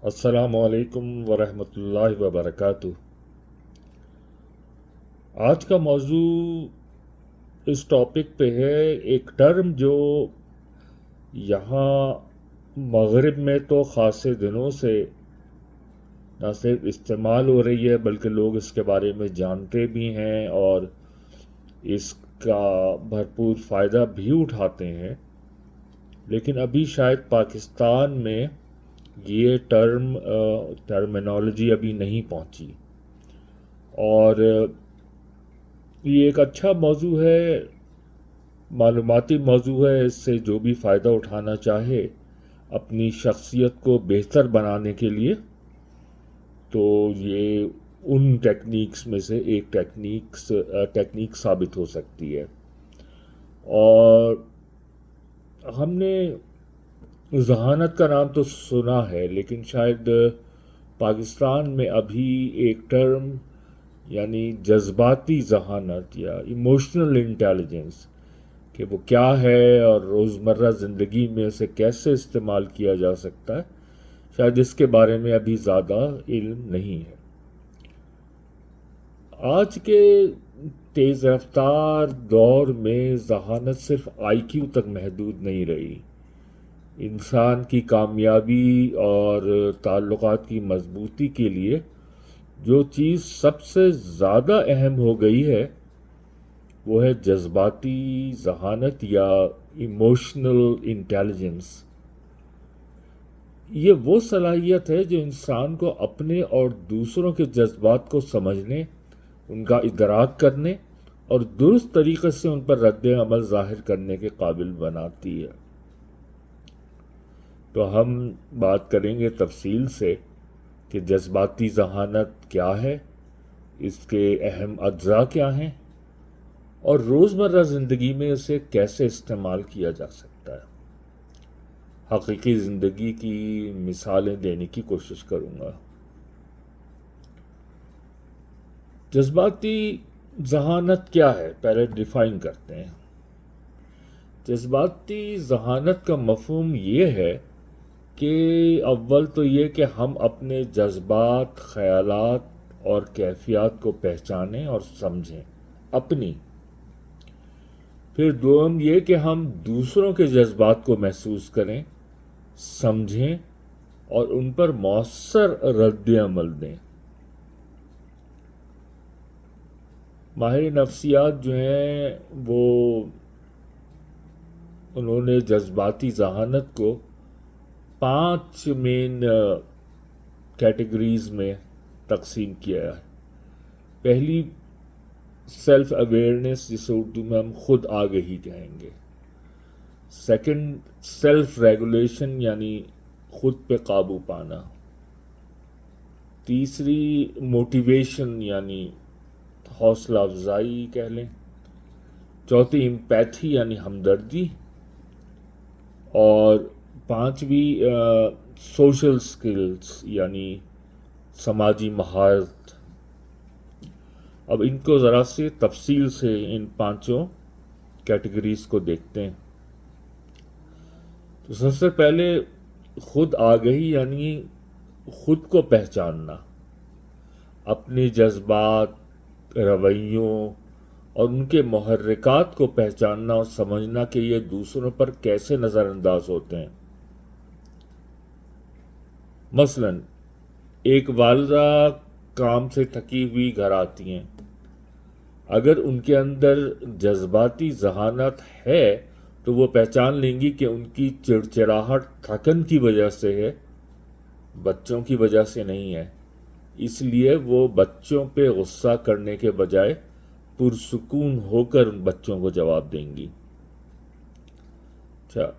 السلام علیکم ورحمۃ اللہ وبرکاتہ۔ آج کا موضوع اس ٹاپک پہ ہے، ایک ٹرم جو یہاں مغرب میں تو خاصے دنوں سے نہ صرف استعمال ہو رہی ہے بلکہ لوگ اس کے بارے میں جانتے بھی ہیں اور اس کا بھرپور فائدہ بھی اٹھاتے ہیں، لیکن ابھی شاید پاکستان میں یہ ٹرمینالوجی ابھی نہیں پہنچی، اور یہ ایک اچھا موضوع ہے، معلوماتی موضوع ہے۔ اس سے جو بھی فائدہ اٹھانا چاہے اپنی شخصیت کو بہتر بنانے کے لیے، تو یہ ان ٹیکنیکس میں سے ایک ٹیکنیک ثابت ہو سکتی ہے۔ اور ہم نے ذہانت کا نام تو سنا ہے، لیکن شاید پاکستان میں ابھی ایک ٹرم یعنی جذباتی ذہانت یا ایموشنل انٹیلیجنس کہ وہ کیا ہے اور روزمرہ زندگی میں اسے کیسے استعمال کیا جا سکتا ہے، شاید اس کے بارے میں ابھی زیادہ علم نہیں ہے۔ آج کے تیز رفتار دور میں ذہانت صرف آئی کیو تک محدود نہیں رہی۔ انسان کی کامیابی اور تعلقات کی مضبوطی کے لیے جو چیز سب سے زیادہ اہم ہو گئی ہے وہ ہے جذباتی ذہانت یا ایموشنل انٹیلیجنس۔ یہ وہ صلاحیت ہے جو انسان کو اپنے اور دوسروں کے جذبات کو سمجھنے، ان کا ادراک کرنے اور درست طریقے سے ان پر رد عمل ظاہر کرنے کے قابل بناتی ہے۔ تو ہم بات کریں گے تفصیل سے کہ جذباتی ذہانت کیا ہے، اس کے اہم اجزاء کیا ہیں، اور روزمرہ زندگی میں اسے کیسے استعمال کیا جا سکتا ہے۔ حقیقی زندگی کی مثالیں دینے کی کوشش کروں گا۔ جذباتی ذہانت کیا ہے، پہلے ڈیفائن کرتے ہیں۔ جذباتی ذہانت کا مفہوم یہ ہے کہ اول تو یہ کہ ہم اپنے جذبات، خیالات اور کیفیات کو پہچانیں اور سمجھیں اپنی۔ پھر دوم یہ کہ ہم دوسروں کے جذبات کو محسوس کریں، سمجھیں اور ان پر مؤثر رد عمل دیں۔ ماہر نفسیات جو ہیں وہ انہوں نے جذباتی ذہانت کو 5 مین کیٹیگریز میں تقسیم کیا ہے۔ پہلی سیلف اویئرنیس، جسے اردو میں ہم خود آگہی کہیں گے۔ سیکنڈ سیلف ریگولیشن یعنی خود پہ قابو پانا۔ تیسری موٹیویشن یعنی حوصلہ افزائی کہہ لیں۔ چوتھی امپیتھی یعنی ہمدردی، اور پانچویں سوشل سکلز یعنی سماجی مہارت۔ اب ان کو ذرا سے تفصیل سے ان 5 کیٹیگریز کو دیکھتے ہیں۔ تو سب سے پہلے خود آگہی یعنی خود کو پہچاننا، اپنے جذبات، رویوں اور ان کے محرکات کو پہچاننا اور سمجھنا کہ یہ دوسروں پر کیسے نظر انداز ہوتے ہیں۔ مثلا ایک والدہ کام سے تھکی ہوئی گھر آتی ہیں، اگر ان کے اندر جذباتی ذہانت ہے تو وہ پہچان لیں گی کہ ان کی چڑچڑاہٹ تھکن کی وجہ سے ہے، بچوں کی وجہ سے نہیں ہے۔ اس لیے وہ بچوں پہ غصہ کرنے کے بجائے پرسکون ہو کر ان بچوں کو جواب دیں گی۔ اچھا،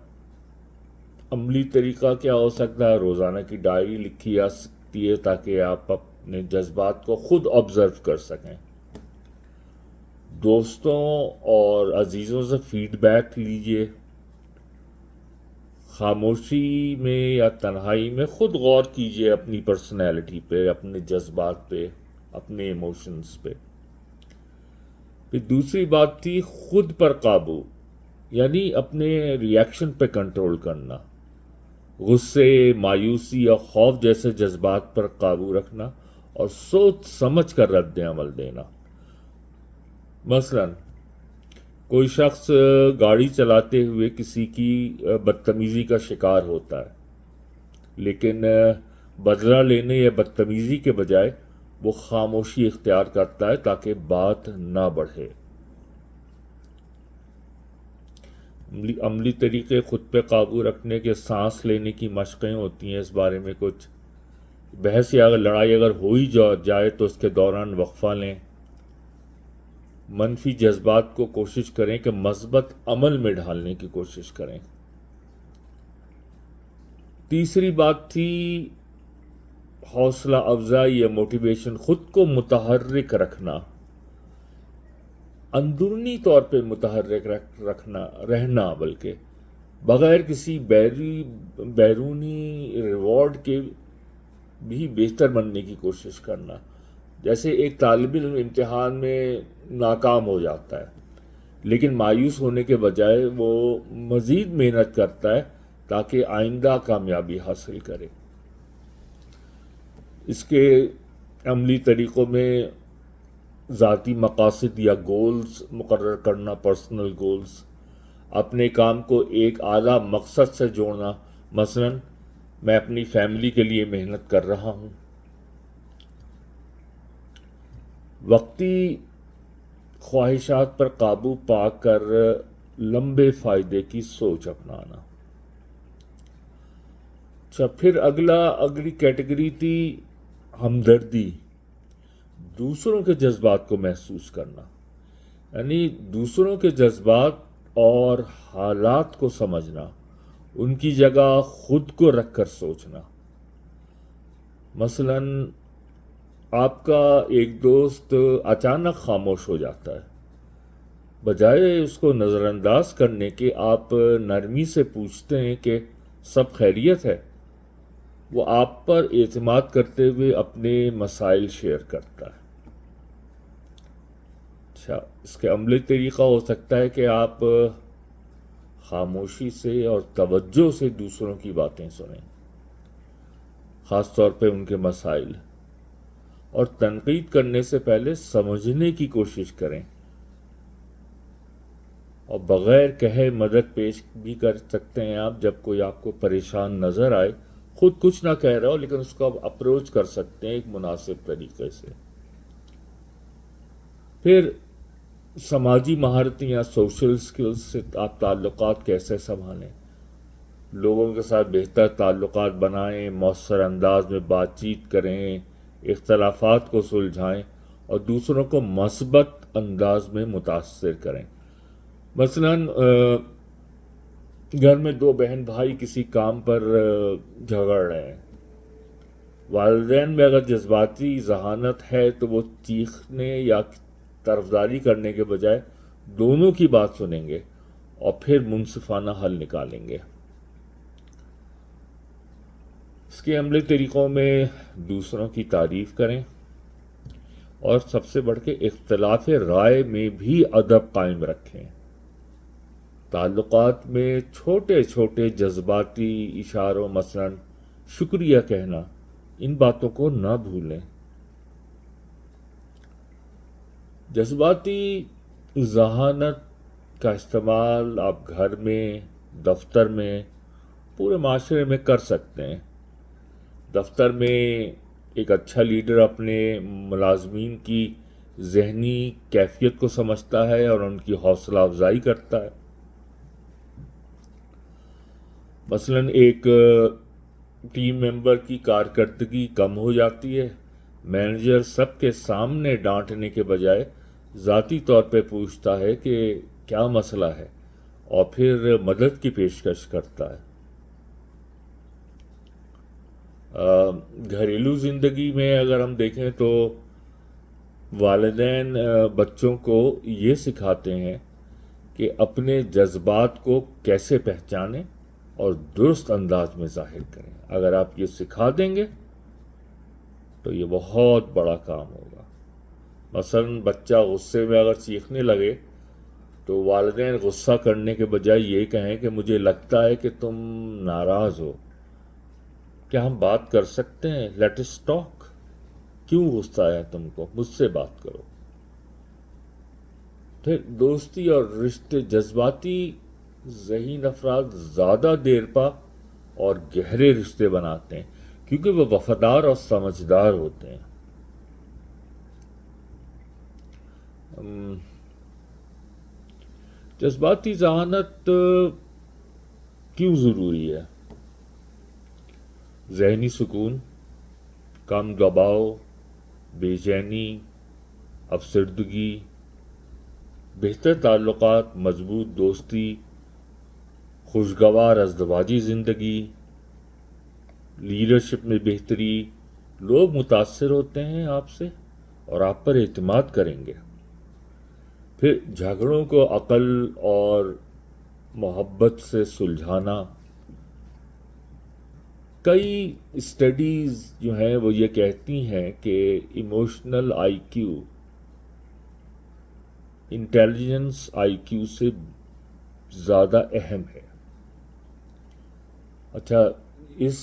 عملی طریقہ کیا ہو سکتا ہے؟ روزانہ کی ڈائری لکھی جا سکتی ہے تاکہ آپ اپنے جذبات کو خود آبزرو کر سکیں۔ دوستوں اور عزیزوں سے فیڈ بیک لیجئے۔ خاموشی میں یا تنہائی میں خود غور کیجئے اپنی پرسنالٹی پہ، اپنے جذبات پہ، اپنے ایموشنز پہ۔ پھر دوسری بات تھی خود پر قابو، یعنی اپنے ری ایکشن پہ کنٹرول کرنا۔ غصے، مایوسی اور خوف جیسے جذبات پر قابو رکھنا اور سوچ سمجھ کر رد عمل دینا۔ مثلا کوئی شخص گاڑی چلاتے ہوئے کسی کی بدتمیزی کا شکار ہوتا ہے، لیکن بدلہ لینے یا بدتمیزی کے بجائے وہ خاموشی اختیار کرتا ہے تاکہ بات نہ بڑھے۔ عملی طریقے خود پہ قابو رکھنے کے سانس لینے کی مشقیں ہوتی ہیں۔ اس بارے میں کچھ بحث یا لڑائی اگر ہو ہی جائے تو اس کے دوران وقفہ لیں۔ منفی جذبات کو کوشش کریں کہ مثبت عمل میں ڈھالنے کی کوشش کریں۔ تیسری بات تھی حوصلہ افزائی یا موٹیویشن، خود کو متحرک رکھنا، اندرونی طور پہ متحرک رہنا، بلکہ بغیر کسی بیرونی ریوارڈ کے بھی بہتر بننے کی کوشش کرنا۔ جیسے ایک طالب علم امتحان میں ناکام ہو جاتا ہے، لیکن مایوس ہونے کے بجائے وہ مزید محنت کرتا ہے تاکہ آئندہ کامیابی حاصل کرے۔ اس کے عملی طریقوں میں ذاتی مقاصد یا گولز مقرر کرنا، پرسنل گولز، اپنے کام کو ایک اعلیٰ مقصد سے جوڑنا، مثلا میں اپنی فیملی کے لیے محنت کر رہا ہوں۔ وقتی خواہشات پر قابو پا کر لمبے فائدے کی سوچ اپنانا۔ اچھا، پھر اگلی کیٹیگری تھی ہمدردی، دوسروں کے جذبات کو محسوس کرنا، یعنی دوسروں کے جذبات اور حالات کو سمجھنا، ان کی جگہ خود کو رکھ کر سوچنا۔ مثلا آپ کا ایک دوست اچانک خاموش ہو جاتا ہے، بجائے اس کو نظر انداز کرنے کے آپ نرمی سے پوچھتے ہیں کہ سب خیریت ہے، وہ آپ پر اعتماد کرتے ہوئے اپنے مسائل شیئر کرتا ہے۔ اچھا، اس کے عملی طریقہ ہو سکتا ہے کہ آپ خاموشی سے اور توجہ سے دوسروں کی باتیں سنیں، خاص طور پہ ان کے مسائل، اور تنقید کرنے سے پہلے سمجھنے کی کوشش کریں، اور بغیر کہے مدد پیش بھی کر سکتے ہیں آپ۔ جب کوئی آپ کو پریشان نظر آئے، خود کچھ نہ کہہ رہا ہو لیکن اس کو آپ اپروچ کر سکتے ہیں ایک مناسب طریقے سے۔ پھر سماجی مہارتیں یا سوشل سکلز سے آپ تعلقات کیسے سنبھالیں، لوگوں کے ساتھ بہتر تعلقات بنائیں، مؤثر انداز میں بات چیت کریں، اختلافات کو سلجھائیں اور دوسروں کو مثبت انداز میں متاثر کریں۔ مثلا گھر میں دو بہن بھائی کسی کام پر جھگڑ رہے ہیں، والدین میں اگر جذباتی ذہانت ہے تو وہ چیخنے یا طرفداری کرنے کے بجائے دونوں کی بات سنیں گے اور پھر منصفانہ حل نکالیں گے۔ اس کے عملی طریقوں میں دوسروں کی تعریف کریں اور سب سے بڑھ کے اختلاف رائے میں بھی ادب قائم رکھیں۔ تعلقات میں چھوٹے چھوٹے جذباتی اشاروں، مثلا شکریہ کہنا، ان باتوں کو نہ بھولیں۔ جذباتی ذہانت کا استعمال آپ گھر میں، دفتر میں، پورے معاشرے میں کر سکتے ہیں۔ دفتر میں ایک اچھا لیڈر اپنے ملازمین کی ذہنی کیفیت کو سمجھتا ہے اور ان کی حوصلہ افزائی کرتا ہے۔ مثلا ایک ٹیم ممبر کی کارکردگی کم ہو جاتی ہے، مینیجر سب کے سامنے ڈانٹنے کے بجائے ذاتی طور پہ پوچھتا ہے کہ کیا مسئلہ ہے اور پھر مدد کی پیشکش کرتا ہے۔ گھریلو زندگی میں اگر ہم دیکھیں تو والدین بچوں کو یہ سکھاتے ہیں کہ اپنے جذبات کو کیسے پہچانیں اور درست انداز میں ظاہر کریں۔ اگر آپ یہ سکھا دیں گے تو یہ بہت بڑا کام ہوگا۔ مثلا بچہ غصے میں اگر چیخنے لگے تو والدین غصہ کرنے کے بجائے یہ کہیں کہ مجھے لگتا ہے کہ تم ناراض ہو، کیا ہم بات کر سکتے ہیں؟ Let us talk. کیوں غصہ ہے تم کو؟ مجھ سے بات کرو. پھر دوستی اور رشتے، جذباتی ذہین افراد زیادہ دیر پا اور گہرے رشتے بناتے ہیں کیونکہ وہ وفادار اور سمجھدار ہوتے ہیں. جذباتی ذہانت کیوں ضروری ہے؟ ذہنی سکون، کم دباؤ، بے چینی، افسردگی، بہتر تعلقات، مضبوط دوستی، خوشگوار ازدواجی زندگی، لیڈرشپ میں بہتری. لوگ متاثر ہوتے ہیں آپ سے اور آپ پر اعتماد کریں گے. پھر جھگڑوں کو عقل اور محبت سے سلجھانا. کئی اسٹڈیز جو ہیں وہ یہ کہتی ہیں کہ emotional I Q intelligence I کیو سے زیادہ اہم ہے. اچھا، اس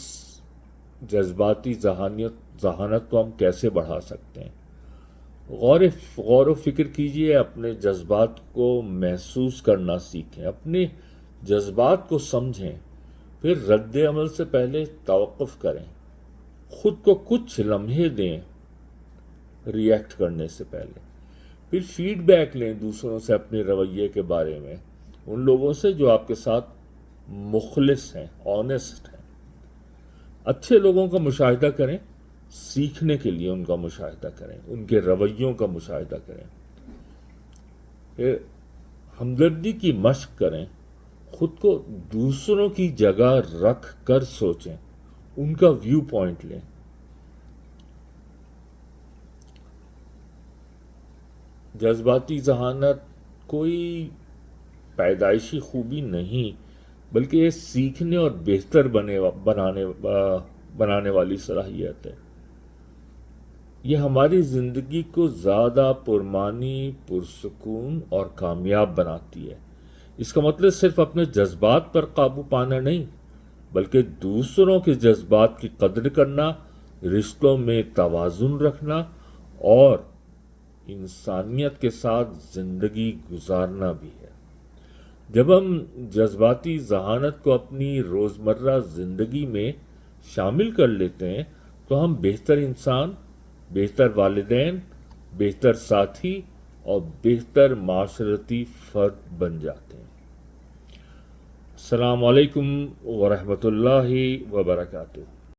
جذباتی ذہانت کو ہم کیسے بڑھا سکتے ہیں؟ غور و فکر کیجئے، اپنے جذبات کو محسوس کرنا سیکھیں، اپنے جذبات کو سمجھیں، پھر رد عمل سے پہلے توقف کریں، خود کو کچھ لمحے دیں ری ایکٹ کرنے سے پہلے، پھر فیڈ بیک لیں دوسروں سے اپنے رویے کے بارے میں، ان لوگوں سے جو آپ کے ساتھ مخلص ہیں، آنیسٹ ہیں. اچھے لوگوں کا مشاہدہ کریں، سیکھنے کے لیے ان کا مشاہدہ کریں، ان کے رویوں کا مشاہدہ کریں. پھر ہمدردی کی مشق کریں، خود کو دوسروں کی جگہ رکھ کر سوچیں، ان کا ویو پوائنٹ لیں. جذباتی ذہانت کوئی پیدائشی خوبی نہیں بلکہ یہ سیکھنے اور بہتر بنانے والی صلاحیت ہے. یہ ہماری زندگی کو زیادہ پرمعنی، پرسکون اور کامیاب بناتی ہے. اس کا مطلب صرف اپنے جذبات پر قابو پانا نہیں بلکہ دوسروں کے جذبات کی قدر کرنا، رشتوں میں توازن رکھنا اور انسانیت کے ساتھ زندگی گزارنا بھی ہے. جب ہم جذباتی ذہانت کو اپنی روزمرہ زندگی میں شامل کر لیتے ہیں تو ہم بہتر انسان، بہتر والدین، بہتر ساتھی اور بہتر معاشرتی فرد بن جاتے ہیں. السلام علیکم ورحمۃ اللہ وبرکاتہ.